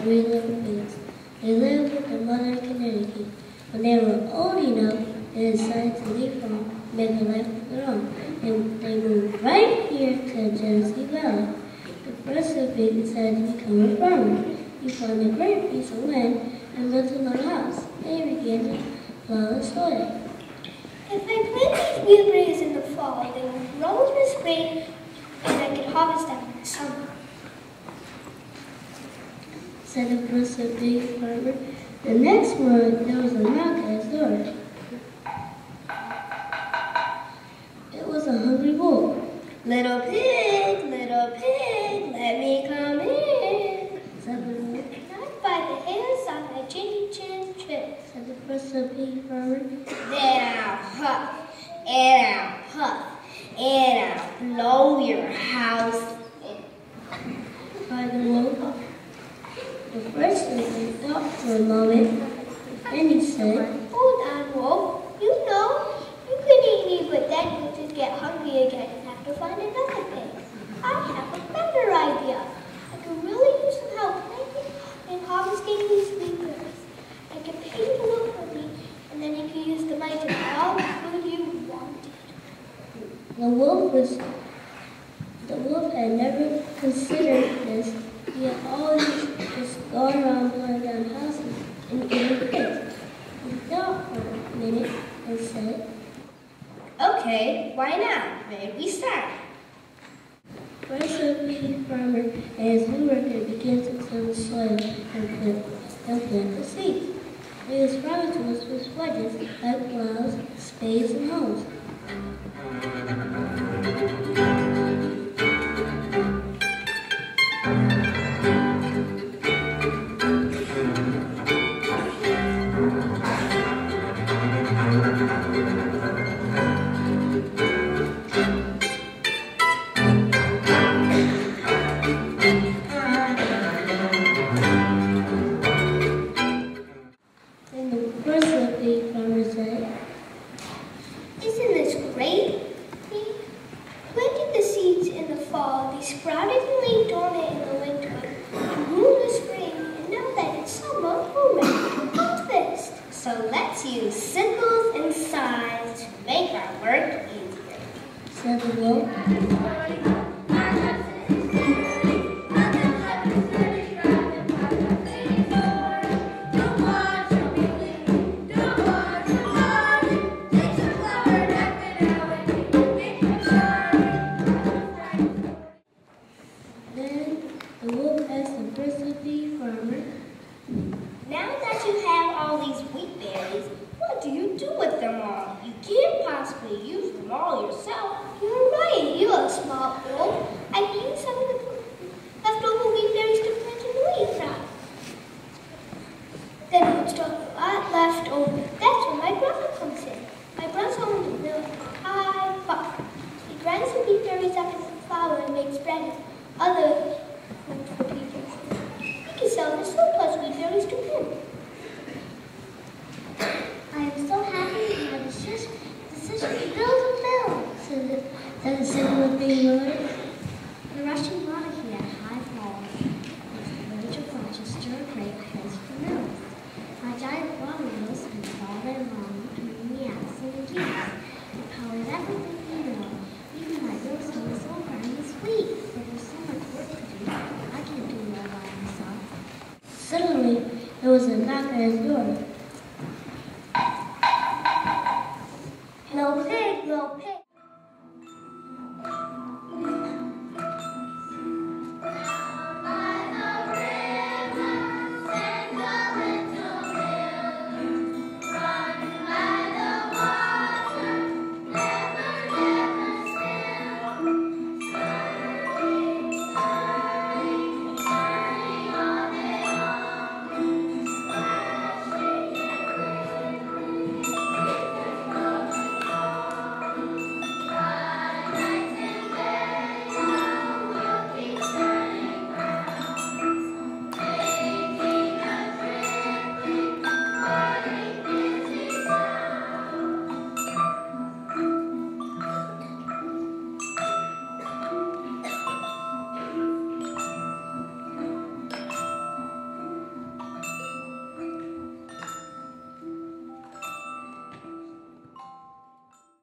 three little pigs. They lived with their mother in Connecticut. When they were old enough, they decided to leave home and make a life of their own. They moved right here to Genesee Valley. The first little pig decided to become a farmer. He found a great piece of land and built a little house. Then he began to plow the soil. If I plant these blueberries in the fall, they will grow in the spring, and I can harvest them in the summer, said the first little pig farmer. The next morning, there was a knock at his door. It was a hungry wolf. Little pig, let me come in, said the wolf. Not by the hairs on my chinny chin chin, said the first little pig farmer. Then I'll huff, and I'll puff, and I'll blow your house in, cried the wolf. The first little pig thought for a moment. Then he said, Hold on, wolf. You know, you could eat me, but then you'll just get hungry again and have to find another pig. I have a better idea. I could really use some help planting and harvesting these blueberries. I could pay you to work for me, and then you can use the money to buy all the food you wanted. The wolf had never considered this. He had always just gone around blowing down houses and eating pigs. He thought for a minute and said, Okay, why not? Where do we start? First, the pig farmer and his new worker began to till the soil and plant the seeds. They used farming tools with wedges like plows, spades, and hoes. Isn't this great? We planted the seeds in the fall. They sprouted and lay dormant in the winter, and grew in the spring, and now that it's summer, we're ready to harvest. So let's use sickles and scythes to make our work easier, said the wolf. The wolf asked the first little pig farmer, Now that you have all these wheat berries, what do you do with them all? You can't possibly use them all yourself. You're right, you're a smart wolf. I can use some of the leftover wheat berries to plant in the wheat crop. Then you would still have a lot left over. That's where my brother comes in. My brother owns a real high farm. He grinds the wheat berries up into flour and makes bread and other food for people. He can sell the surplus wheat berries to him. I am so happy we have a decision to build a mill, said the second little pig mother. The rushing water here at high falls makes the village of Rochester a great place for mills. My giant water mills spin all day long between the apps and the geese. It powers everything we know. Even my real song is so bright and sweet, but there's so much work to do. I can't do it all by myself. Suddenly, there was a knock at his door. No pig, no pig.